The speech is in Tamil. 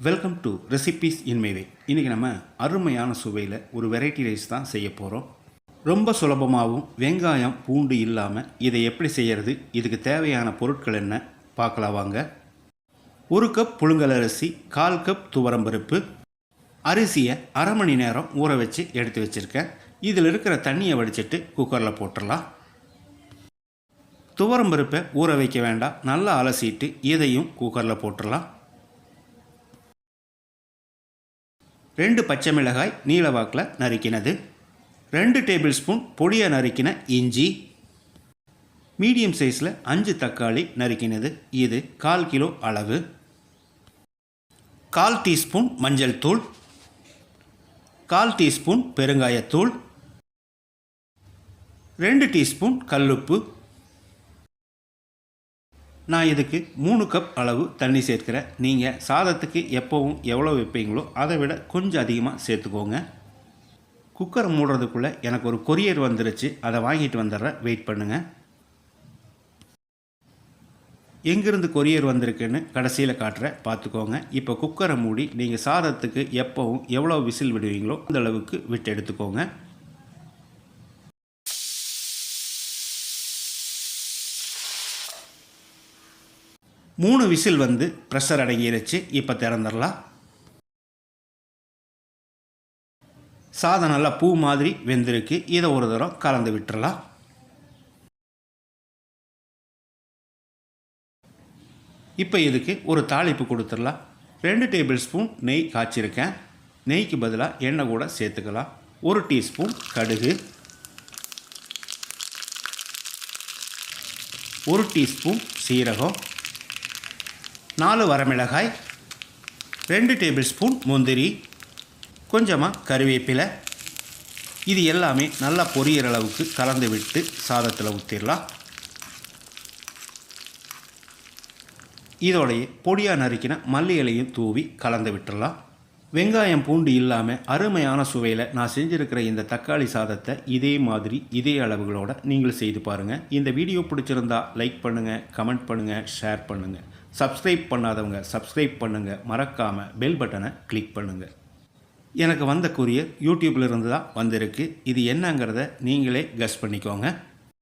Welcome to recipes in my way. இன்றைக்கி நம்ம அருமையான சுவையில் ஒரு வெரைட்டி ரைஸ் தான் செய்ய போகிறோம். ரொம்ப சுலபமாகவும் வெங்காயம் பூண்டு இல்லாமல் இதை எப்படி செய்கிறது, இதுக்கு தேவையான பொருட்கள் என்ன பார்க்கலாம் வாங்க. 1 கப் புழுங்கல் அரிசி, 1/4 கப் துவரம்பருப்பு. அரிசியை அரை மணி நேரம் ஊற வச்சு எடுத்து வச்சுருக்கேன். இதில் இருக்கிற தண்ணியை வடிச்சிட்டு குக்கரில் போட்டுடலாம். துவரம்பருப்பை ஊற வைக்க வேண்டாம், நல்லா அலசிட்டு இதையும் குக்கரில் போட்டுடலாம். 2 பச்சை மிளகாய் நீல வாக்கில் நறுக்கினது, 2 டேபிள் ஸ்பூன் பொடியாக நறுக்கின இஞ்சி, மீடியம் சைஸில் 5 தக்காளி நறுக்கினது, இது 1/4 கிலோ அளவு, 1/4 டீஸ்பூன் மஞ்சள் தூள், 1/4 டீஸ்பூன் பெருங்காயத்தூள், 2 டீஸ்பூன் கல்லுப்பு. நான் இதுக்கு 3 கப் அளவு தண்ணி சேர்க்கிறேன். நீங்கள் சாதத்துக்கு எப்போவும் எவ்வளோ வைப்பீங்களோ அதை விட கொஞ்சம் அதிகமாக சேர்த்துக்கோங்க. குக்கரை மூடுறதுக்குள்ளே எனக்கு ஒரு கொரியர் வந்துருச்சு, அதை வாங்கிட்டு வந்துடுறேன், வெயிட் பண்ணுங்கள். எங்கேருந்து கொரியர் வந்திருக்குன்னு கடைசியில் காட்டுறேன், பார்த்துக்கோங்க. இப்போ குக்கரை மூடி நீங்கள் சாதத்துக்கு எப்போவும் எவ்வளோ விசில் விடுவீங்களோ அந்த அளவுக்கு விட்டு எடுத்துக்கோங்க. மூணு விசில் வந்து ப்ரெஷர் அடங்கிருச்சு. இப்போ திறந்துடலாம். சாதம் நல்லா பூ மாதிரி வெந்திருக்கு. இதை ஒரு தரம் கலந்து விட்டுறலாம். இப்போ இதுக்கு ஒரு தாளிப்பு கொடுத்துடலாம். 2 டேபிள் ஸ்பூன் நெய் காய்ச்சிருக்கேன். நெய்க்கு பதிலாக எண்ணெய் கூட சேர்த்துக்கலாம். 1 டீஸ்பூன் கடுகு, 1 டீஸ்பூன் சீரகம், 4 வரமிளகாய், 2 டேபிள் ஸ்பூன் முந்திரி, கொஞ்சமாக கருவேப்பிலை. இது எல்லாமே நல்லா பொரியிற அளவுக்கு கலந்து விட்டு சாதத்தில் ஊற்றிடலாம். இதோடைய பொடியாக நறுக்கின மல்லி இலையும் தூவி கலந்து விட்டுடலாம். வெங்காயம் பூண்டு இல்லாமல் அருமையான சுவையில் நான் செஞ்சுருக்கிற இந்த தக்காளி சாதத்தை இதே மாதிரி இதே அளவுகளோடு நீங்கள் செய்து பாருங்கள். இந்த வீடியோ பிடிச்சிருந்தா லைக் பண்ணுங்கள், கமெண்ட் பண்ணுங்கள், ஷேர் பண்ணுங்கள். சப்ஸ்கிரைப் பண்ணாதவங்க சப்ஸ்கிரைப் பண்ணுங்கள், மறக்காமல் பெல் பட்டனை கிளிக் பண்ணுங்கள். எனக்கு வந்த கொரியர் யூடியூப்பில் இருந்து தான் வந்திருக்கு. இது என்னங்கிறத நீங்களே கெஸ் பண்ணிக்கோங்க.